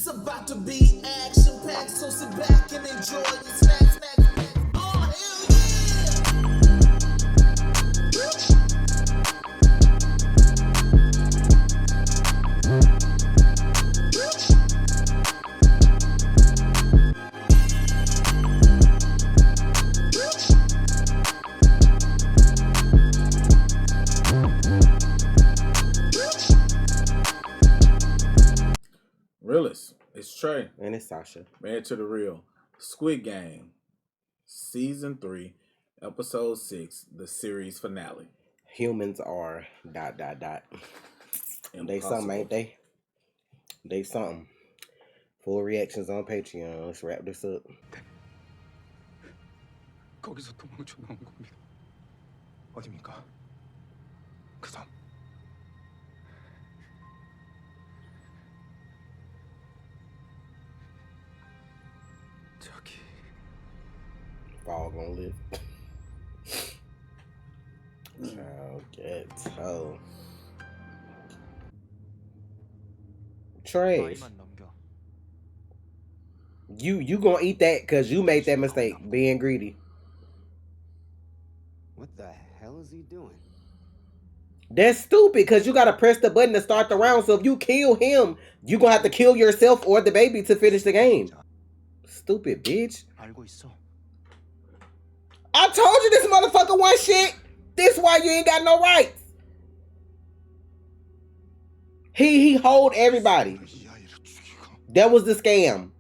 It's about to be action packed, so sit back and enjoy the snacks. Oh, hell Realist, it's Trey. And it's Sasha. Married to the Real. Squid Game, Season 3, Episode 6, the series finale. Humans are ... They something, ain't they? They something. Full reactions on Patreon. Let's wrap this up. 거기서 도망쳐 나온 겁니다. 어디입니까? 그 섬. 저기. Fall gonna live. Okay, so trash. You gonna eat that because you made that mistake being greedy. What the hell is he doing? That's stupid because you gotta press the button to start the round. So if you kill him, you gonna have to kill yourself or the baby to finish the game. Stupid bitch. I told you this motherfucker want shit. This why you ain't got no rights. He hold everybody. That was the scam.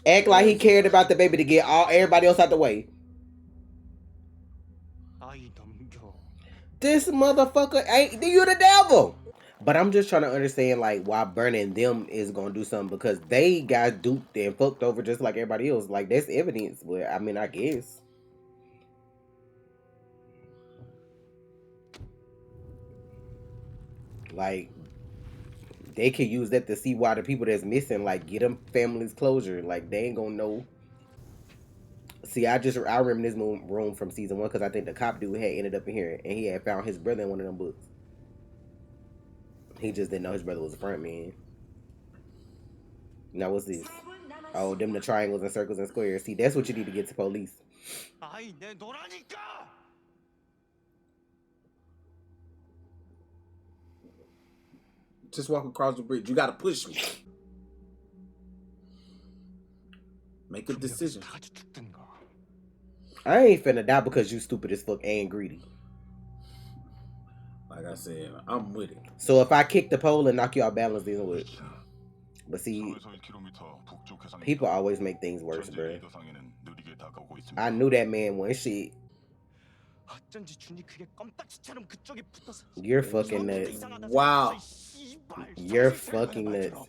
Act like he cared about the baby to get everybody else out the way. This motherfucker ain't you the devil. But I'm just trying to understand like why burning them is gonna do something because they got duped and fucked over just like everybody else. Like that's evidence, but I mean I guess. Like they could use that to see why the people that's missing, like get them families closure. Like they ain't gonna know. See, I remember this room from season 1 because I think the cop dude had ended up in here and he had found his brother in one of them books. He just didn't know his brother was a front man. Now what's this? Oh, them the triangles and circles and squares. See, that's what you need to get to police. Just walk across the bridge. You gotta push me. Make a decision. I ain't finna die because you stupid as fuck and greedy. Like I said, I'm with it. So if I kick the pole and knock you out balance, then what? But see, people always make things worse, bro. I knew that man wasn't shit. You're fucking nuts. Wow. You're fucking nuts.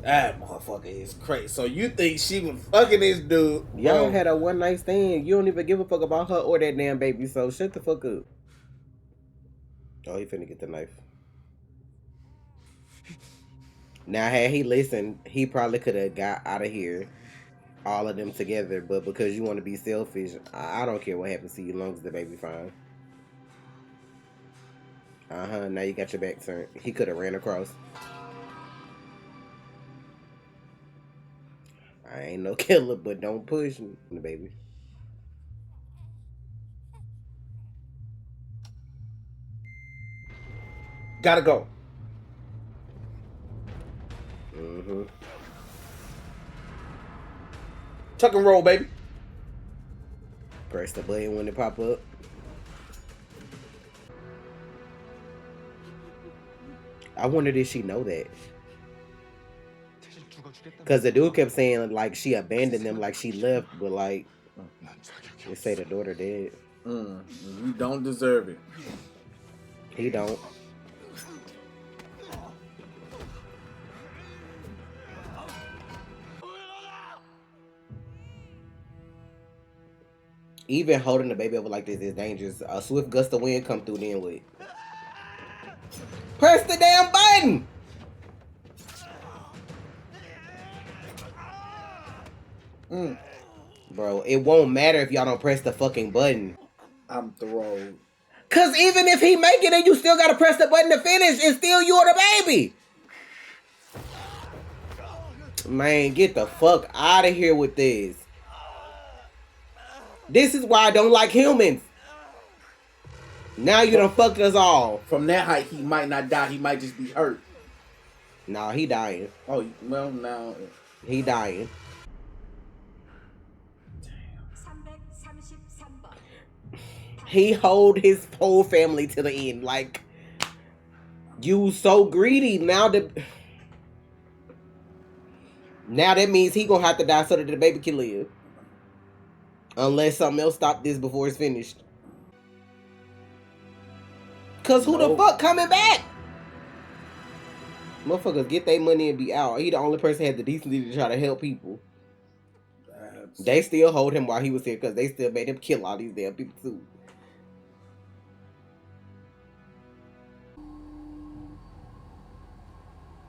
That motherfucker is crazy. So you think she was fucking this dude? Y'all had a one night stand. You don't even give a fuck about her or that damn baby. So shut the fuck up. Oh, he finna get the knife. Now, had he listened, he probably could have got out of here, all of them together. But because you want to be selfish, I don't care what happens to you, as long as the baby fine. Now you got your back turned. He could have ran across. I ain't no killer, but don't push me, baby. Gotta go. Tuck and roll, baby. Press the button when it pop up. I wonder did she know that? Because the dude kept saying like she abandoned them, like she left, but like they say the daughter dead. You don't deserve it. He don't. Even holding the baby over like this is dangerous. A swift gust of wind come through then with. Press the damn button! Bro, it won't matter if y'all don't press the fucking button. I'm throwing. Cause even if he make it and you still gotta press the button to finish, it's still you or the baby. Man, get the fuck out of here with this. This is why I don't like humans. Now you done fucked us all. From that height, he might not die. He might just be hurt. Nah, he dying. Oh, well, now. He dying. He hold his whole family to the end. Like, you so greedy. Now that means he gonna have to die so that the baby can live. Unless something else stop this before it's finished. Cause who the fuck coming back? Motherfuckers get their money and be out. He the only person had the decency to try to help people. They still hold him while he was here because they still made him kill all these damn people too.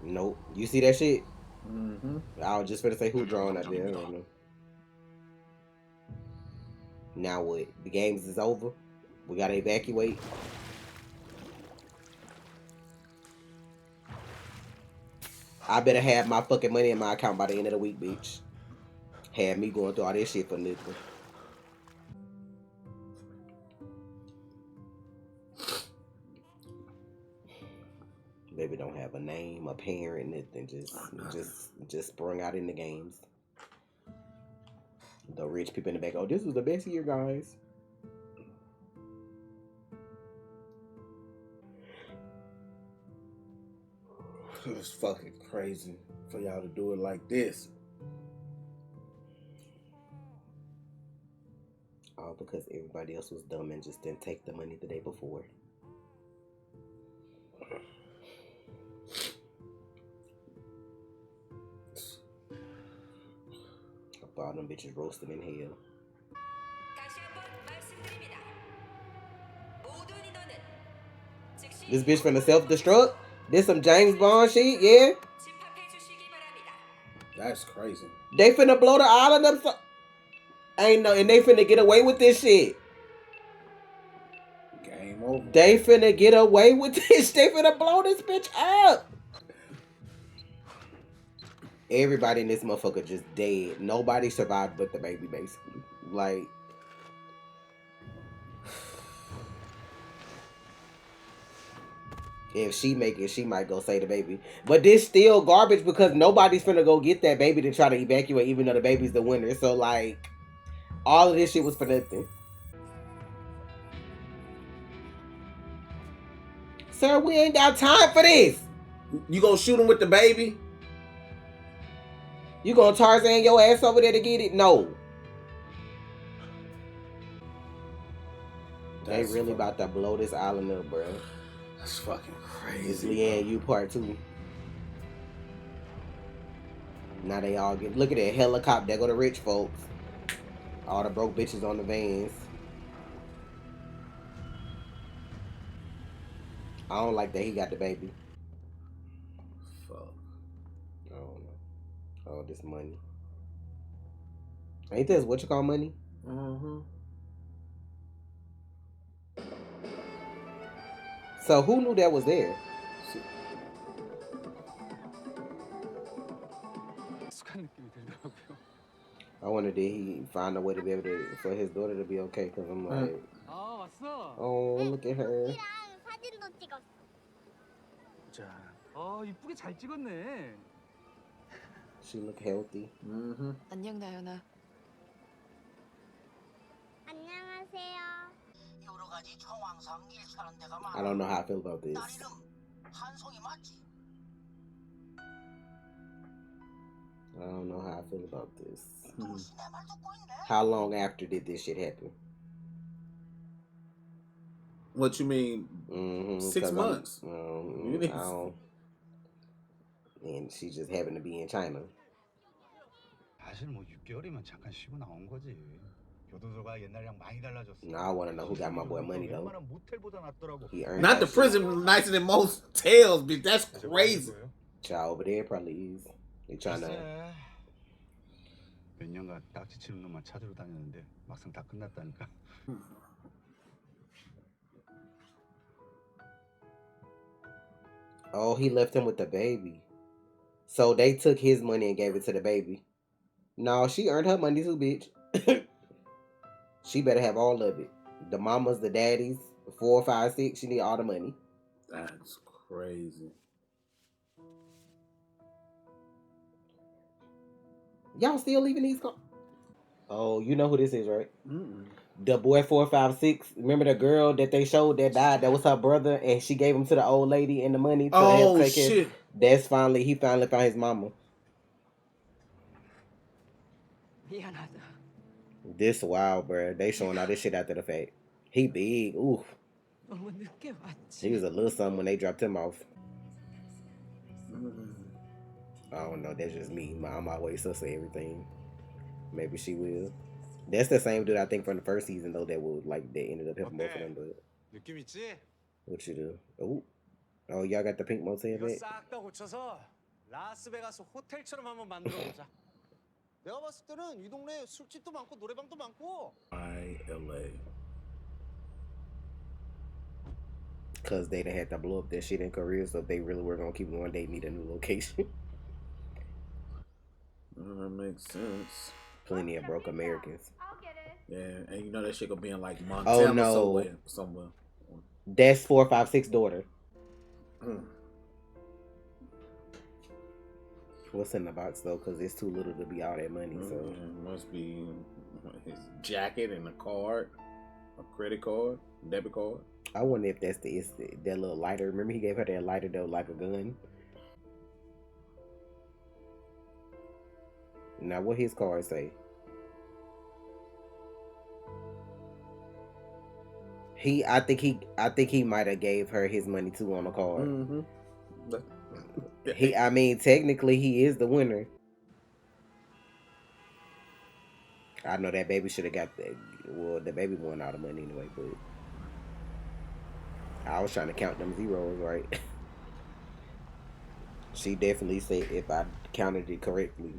Nope. You see that shit? Mm-hmm. I was just gonna say who drawing out there. I don't know. Now what? The games is over. We gotta evacuate. I better have my fucking money in my account by the end of the week, bitch. Have me going through all this shit for nothing. Baby don't have a name, a parent, nothing. Just sprung out in the games. The rich people in the back. Oh, this was the best year, guys. It was fucking crazy for y'all to do it like this. All because everybody else was dumb and just didn't take the money the day before. All them bitches roasted in hell. This bitch finna self-destruct? This some James Bond shit, yeah? That's crazy. They finna blow the island up. Ain't no, and they finna get away with this shit. Game over. They finna get away with this. They finna blow this bitch up. Everybody in this motherfucker just dead. Nobody survived but the baby, basically. Like, if she make it, she might go save the baby. But this still garbage because nobody's finna go get that baby to try to evacuate, even though the baby's the winner. So, like, all of this shit was for nothing. Sir, we ain't got time for this. You gonna shoot him with the baby? You gonna Tarzan your ass over there to get it? No. They really about to blow this island up, bro. That's fucking crazy. It's Leanne U Part 2. Now they all get... Look at that helicopter. There go the rich folks. All the broke bitches on the vans. I don't like that he got the baby. Fuck. I don't know. Oh, this money. Ain't this what you call money? Mm-hmm. So who knew that was there? I wonder did he find a way to be able to for his daughter to be okay? Cause I'm like, oh look at her. 이쁘게 잘 찍었네. She look healthy. Mm-hmm. 안녕 나연아. 안녕하세요. 여러 가지 정황상 일치하는 데가 많아. I don't know how I feel about this. 딸 이름 한송이 맞지? I don't know how I feel about this. 혹시 내 말 듣고 있네? How long after did this shit happen? What you mean? 6 months. I don't. And she just happened to be in China. 사실 뭐 6개월이면 잠깐 쉬고 나온 거지. 교도소가 옛날이랑 많이 달라졌어. Now I want to know who got my boy money though. 웬만한 모텔보다 낫더라고. He earned Not the that prison nicer than most tails, bitch. That's crazy. shit. Child over there probably is. They trying to. 몇 년간 딱지 치는 놈만 찾으러 다녔는데 막상 다 끝났다니까. Oh, he left him with the baby. So they took his money and gave it to the baby. No, she earned her money too, bitch. She better have all of it. The mamas, the daddies, 4, 5, 6. She need all the money. That's crazy. Y'all still leaving these cars? Oh, you know who this is, right? Mm-mm. The boy 456. Remember the girl that they showed that died? That was her brother, and she gave him to the old lady and the money to help Oh take care. shit! He finally found his mama. 미안하다. This wild, bro. They showing all this shit after the fact. He big. Ooh, 너무 늦게 왔지. he was a little something when they dropped him off. Mm. I don't know. That's just me. Mom always sus everything. Maybe she will. That's the same dude I think from the first season though that would like that ended up helping both of them. But 느낌 있지? what you do? Oh, y'all got the pink motel 이거 back. 싹 다 고쳐서 라스베가스 호텔처럼 한번 만들어 보자. 내가 봤을 때는 이 동네 술집도 많고 노래방도 많고. LA. Cause they done had to blow up that shit in Korea, so if they really were gonna keep going, they need a new location. That makes sense. Plenty of broke Americans. I'll get it. Yeah, and you know that shit gonna be in like Montana no. somewhere. That's 456 daughter. Mm. What's in the box though? Cause it's too little to be all that money. So Must be his jacket and a card, a credit card, debit card. I wonder if that's that little lighter. Remember he gave her that lighter though, like a gun. Now what his card say? I think he might have gave her his money too on the card. Mm-hmm. I mean, technically he is the winner. I know that baby should have got that. Well, the baby won all the money anyway, but I was trying to count them zeros right. She definitely said if I counted it correctly,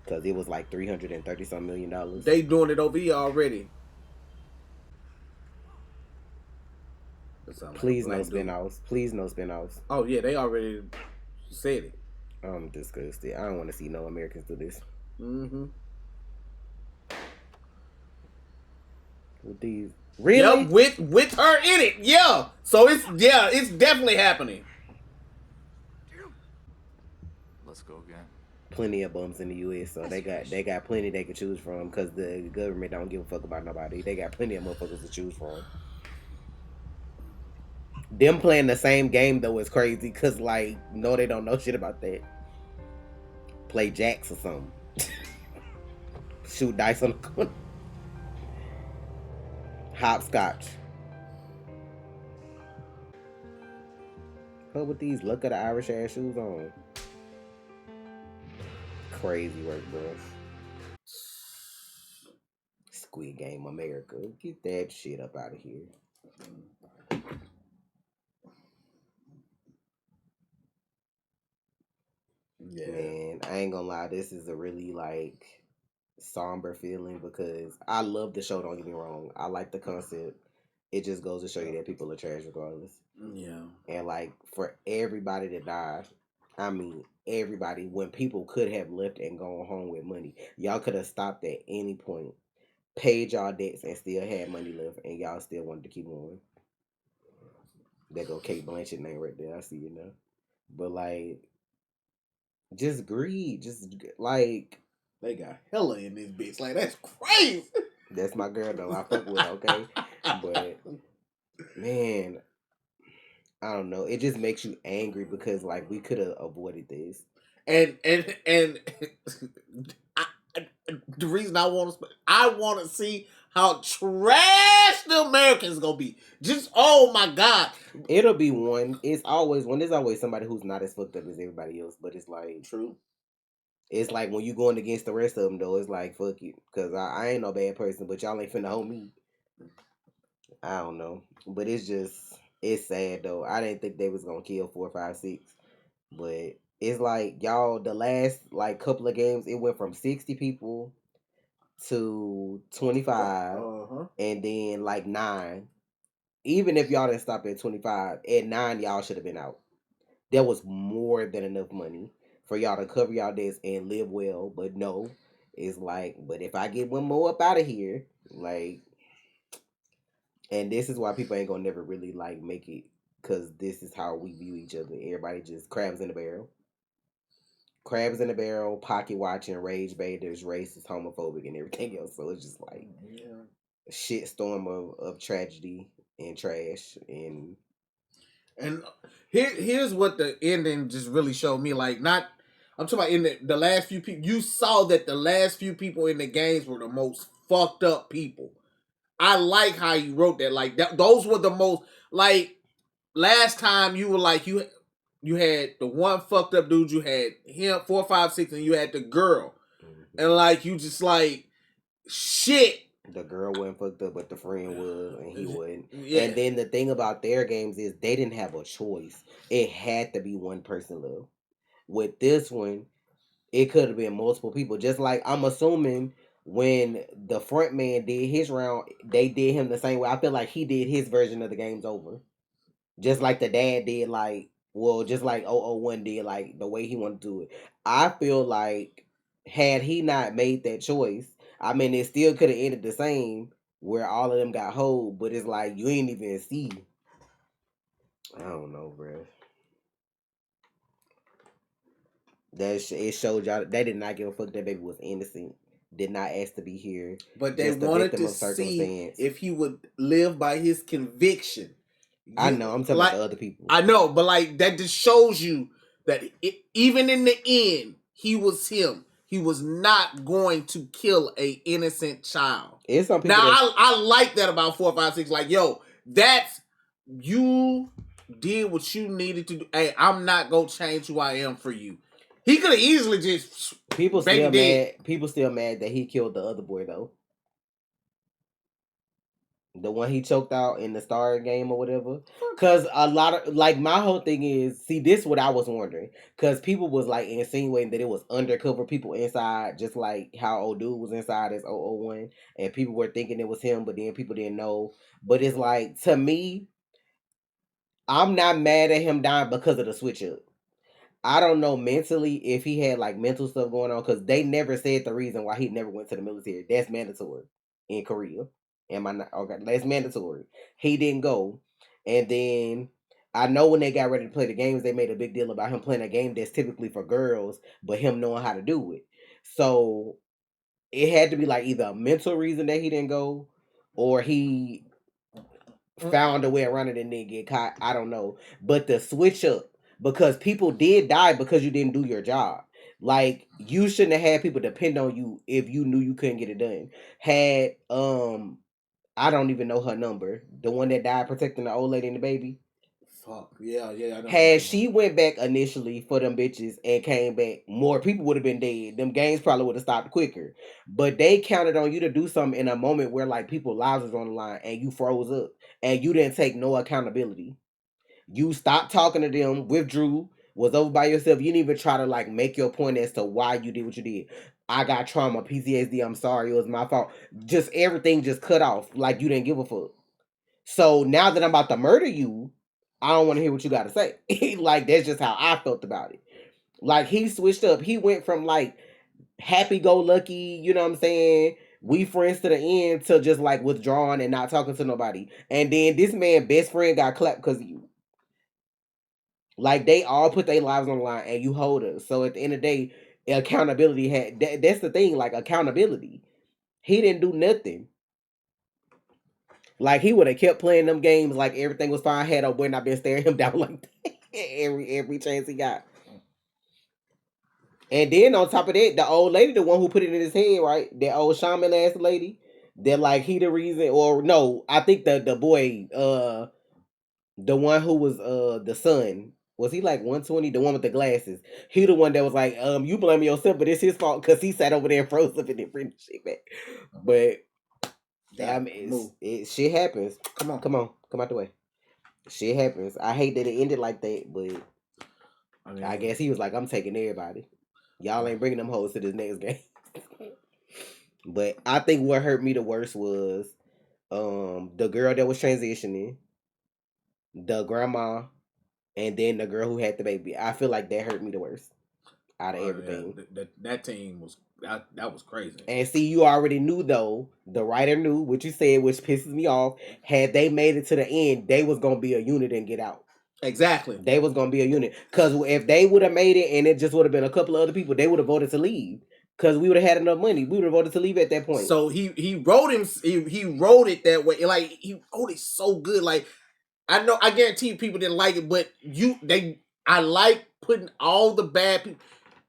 because it was like $330 some million. They doing it over here already. Please no spin-offs. Please no spin-offs. Oh yeah, they already said it. I'm disgusted. I don't want to see no Americans do this. Mm-hmm. With these, really? Yeah, with her in it. Yeah. So it's definitely happening. Let's go again. Plenty of bums in the U.S., so they got plenty they can choose from because the government don't give a fuck about nobody. They got plenty of motherfuckers to choose from. Them playing the same game though is crazy because like no, they don't know shit about that. Play jacks or something. Shoot dice on the corner. Hopscotch. Her with these look at the Irish ass shoes on. Crazy work, bro. Squid Game America. Get that shit up out of here. Yeah. Man, I ain't gonna lie, this is a really like somber feeling because I love the show, don't get me wrong. I like the concept. It just goes to show you that people are trash regardless. Yeah. And like for everybody to die, I mean everybody, when people could have left and gone home with money, y'all could have stopped at any point, paid y'all debts and still had money left and y'all still wanted to keep going. There go Kate Blanchett name right there. I see you now. But like just greed, just like They got hella in this bitch. Like that's crazy. that's my girl though. I fuck with her, okay? But man, I don't know. It just makes you angry because like we could have avoided this. And I, the reason I want to see how trash the Americans gonna be. Just oh my god, It'll be one. It's always one. There's always somebody who's not as fucked up as everybody else. But it's like true. It's like when you going against the rest of them though. It's like fuck you, cause I ain't no bad person, but y'all ain't finna hold me. I don't know, but it's sad though. I didn't think they was gonna kill 4, 5, 6, but it's like y'all the last like couple of games it went from 60 people to 25, and then like 9. Even if y'all didn't stop at 25, at 9 y'all should have been out. there was more than enough money for y'all to cover y'all debts and live well. But no, it's like, but if I get one more up out of here, like, and this is why people ain't gonna never really like make it, because this is how we view each other. Everybody just crabs in the barrel. Crabs in the barrel, pocket watching, rage baiters, racist, homophobic, and everything else. So it's just like Yeah. a shit storm of tragedy and trash. And here's what the ending just really showed me. Like, not, I'm talking about in the last few people. You saw that the last few people in the games were the most fucked up people. I like how you wrote that. Like that, those were the most, like, last time you were like you had the one fucked up dude. You had him 4, 5, 6, and you had the girl, and like you just like shit. The girl wasn't fucked up, but the friend was, and he wasn't. Yeah. And then the thing about their games is they didn't have a choice. It had to be one person left. With this one, it could have been multiple people. Just like I'm assuming when the front man did his round, they did him the same way. I feel like he did his version of the game's over. Just like the dad did, like, well, just like 001 did, like the way he wanted to do it. I feel like had he not made that choice, I mean, it still could have ended the same where all of them got hold, but it's like you ain't even see. I don't know, bro. It showed y'all they did not give a fuck that baby was innocent. Did not ask to be here. But they Just a wanted victim to of see circumstance. if he would live by his conviction. I know. I'm talking like, about the other people. I know, but like that just shows you that even in the end, he was him. He was not going to kill a innocent child. It's some people Now that I like that about 4, 5, 6. Like, yo, that's you did what you needed to do. Hey, I'm not gonna change who I am for you. He could have easily just people baby still dead. mad. People still mad that he killed the other boy though. The one he choked out in the Star game or whatever. Cause a lot of like my whole thing is see this is what I was wondering. Cause people was like insinuating that it was undercover people inside, just like how old dude was inside as 001. And people were thinking it was him, but then people didn't know. But it's like to me, I'm not mad at him dying because of the switch up. I don't know mentally if he had like mental stuff going on because they never said the reason why he never went to the military. That's mandatory in Korea. Am I not okay? That's mandatory. He didn't go, and then I know when they got ready to play the games, they made a big deal about him playing a game that's typically for girls, but him knowing how to do it. So it had to be like either a mental reason that he didn't go, or he found a way around it and didn't get caught. I don't know. But the switch up because people did die because you didn't do your job. Like you shouldn't have had people depend on you if you knew you couldn't get it done. Had I don't even know her number. The one that died protecting the old lady and the baby. Fuck. Yeah, I know. Had she went back initially for them bitches and came back, more people would have been dead. Them games probably would have stopped quicker. But they counted on you to do something in a moment where like people's lives was on the line and you froze up and you didn't take no accountability. You stopped talking to them, withdrew, was over by yourself. You didn't even try to like make your point as to why you did what you did. I got trauma, PTSD, I'm sorry, it was my fault. Just everything just cut off. Like you didn't give a fuck. So now that I'm about to murder you, I don't want to hear what you got to say. Like that's just how I felt about it. Like he switched up. He went from like happy go lucky, you know what I'm saying? We friends to the end to just like withdrawing and not talking to nobody. And then this man best friend got clapped because of you. Like they all put their lives on the line and you hold us. So at the end of the day, accountability that's the thing, like accountability. He didn't do nothing. Like he would have kept playing them games like everything was fine. Had a boy not been staring him down like that every chance he got. And then on top of that, the old lady, the one who put it in his head, right? That old shaman ass lady. That like he the reason, or no, I think the boy, the one who was the son. Was he like 120? The one with the glasses. He the one that was like, you blame yourself, but it's his fault because he sat over there and froze up and didn't bring the shit back. But I mean, shit happens. Come on. Come out the way. Shit happens. I hate that it ended like that, but I guess he was like, I'm taking everybody. Y'all ain't bringing them hoes to this next game. But I think what hurt me the worst was the girl that was transitioning, the grandma, and then the girl who had the baby. I feel like that hurt me the worst out of everything. Yeah, that team was that was crazy. And see, you already knew though. The writer knew what you said, which pisses me off. Had they made it to the end, they was gonna be a unit and get out. Exactly. They was gonna be a unit. Cause if they would have made it and it just would have been a couple of other people, they would have voted to leave. Cause we would have had enough money. We would have voted to leave at that point. So he wrote he wrote it that way. Like he wrote it so good. Like I guarantee people didn't like it, but I like putting all the bad people.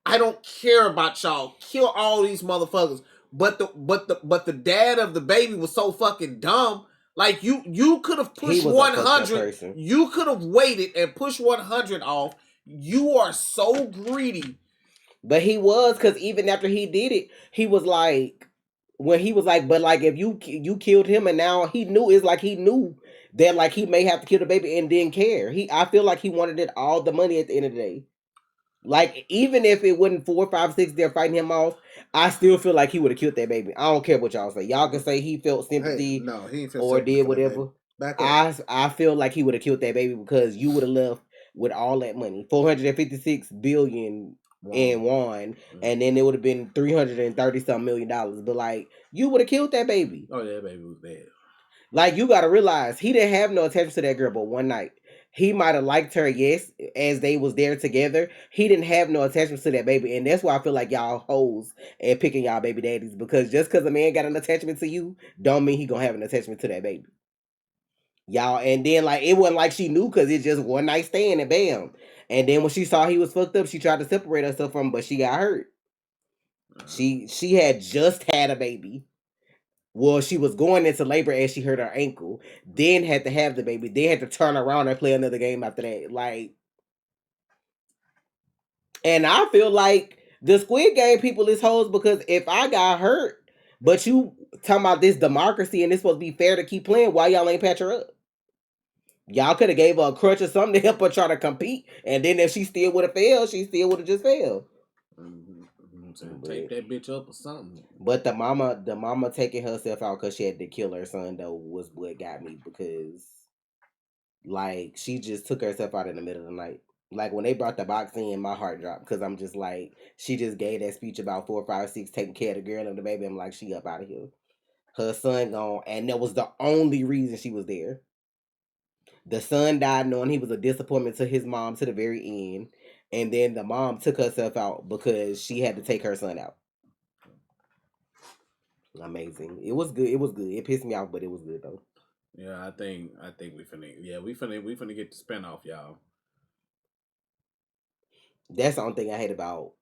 I don't care about y'all. Kill all these motherfuckers. But the dad of the baby was so fucking dumb. Like you could have pushed 100. You could have waited and pushed 100 off. You are so greedy. But he was, because even after he did it, he was like, when he was like, but like if you killed him and now he knew, it's like he knew that like he may have to kill the baby and didn't care. I feel like he wanted it all the money at the end of the day. Like even if it wasn't 4, 5, 6 there fighting him off, I still feel like he would have killed that baby. I don't care what y'all say. Y'all can say he felt sympathy, no, he didn't feel or sympathy did whatever. I feel like he would have killed that baby because you would have left with all that money, 456 billion in won, and then it would have been 330 some $million. But like you would have killed that baby. Oh yeah, that baby was bad. Like you got to realize he didn't have no attention to that girl, but one night. He might have liked her, yes, as they was there together. He didn't have no attachment to that baby. And that's why I feel like y'all hoes and picking y'all baby daddies. Because just because a man got an attachment to you, don't mean he gonna have an attachment to that baby. Y'all, and then like it wasn't like she knew because it's just one night stand and bam. And then when she saw he was fucked up, she tried to separate herself from him, but she got hurt. She had just had a baby. Well, she was going into labor and she hurt her ankle. Then had to have the baby. Then had to turn around and play another game after that. Like, and I feel like the Squid Game people is hoes because if I got hurt, but you talking about this democracy and it's supposed to be fair to keep playing, why y'all ain't patch her up? Y'all could have gave her a crutch or something to help her try to compete. And then if she still would have failed, she still would have just failed. Tape that bitch up or something. But the mama taking herself out because she had to kill her son though was what got me, because like she just took herself out in the middle of the night. Like when they brought the box in, my heart dropped because I'm just like, she just gave that speech about 4, 5, 6 taking care of the girl and the baby. I'm like, she up out of here. Her son gone, and that was the only reason she was there. The son died knowing he was a disappointment to his mom to the very end. And then the mom took herself out because she had to take her son out. Amazing. It was good. It was good. It pissed me off, but it was good though. Yeah, I think we finna get the spinoff, y'all. That's the only thing I hate about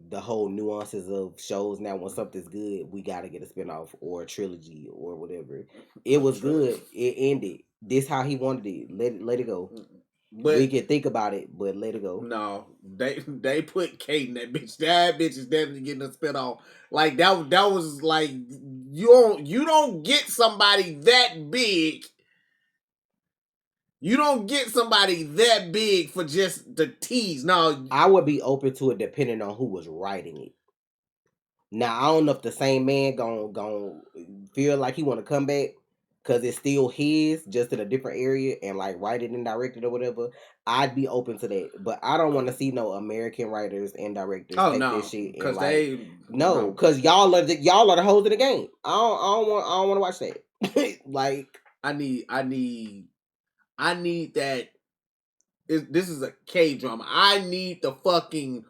the whole nuances of shows now. When something's good, we gotta get a spinoff or a trilogy or whatever. It was good. It ended. This how he wanted it. Let it go. But we can think about it, but let it go. No, they put Kate in that bitch. That bitch is definitely getting a spinoff. Like that was like you don't get somebody that big. You don't get somebody that big for just the tease. No, I would be open to it depending on who was writing it. Now I don't know if the same man gon' feel like he want to come back because it's still his, just in a different area, and like write it and direct it or whatever. I'd be open to that, but I don't want to see no American writers and directors take this shit and like because y'all are the hoes of the game. I don't want to watch that. Like I need that. This is a K drama. I need the fucking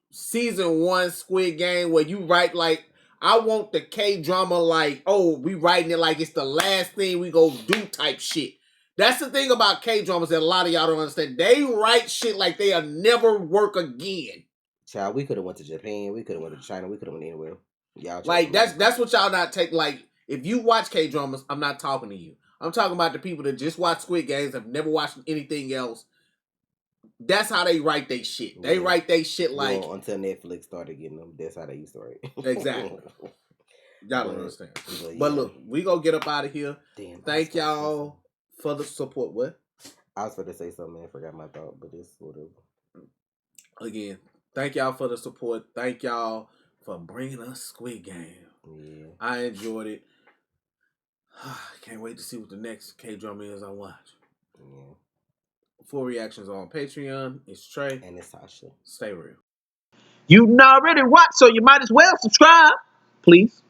season 1 Squid Game where you write like, I want the K drama like, oh, we writing it like it's the last thing we go do type shit. That's the thing about K dramas that a lot of y'all don't understand. They write shit like they'll never work again. Child, we could have went to Japan, we could have went to China, we could have went anywhere. Y'all like that's what y'all not take. Like if you watch K dramas, I'm not talking to you. I'm talking about the people that just watch Squid Games, have never watched anything else. That's how they write they shit. They write they shit like until Netflix started getting them. That's how they used to write. Exactly. Y'all don't understand. But look, we gonna get up out of here. Damn, thank y'all for the support. What? I was going to say something, man. I forgot my thought, but it's whatever. Again, thank y'all for the support. Thank y'all for bringing us Squid Game. Yeah, I enjoyed it. Can't wait to see what the next K drama is I watch. Yeah. Full reactions on Patreon. It's Trey. And it's Sasha. Stay real. You already watched, so you might as well subscribe, please.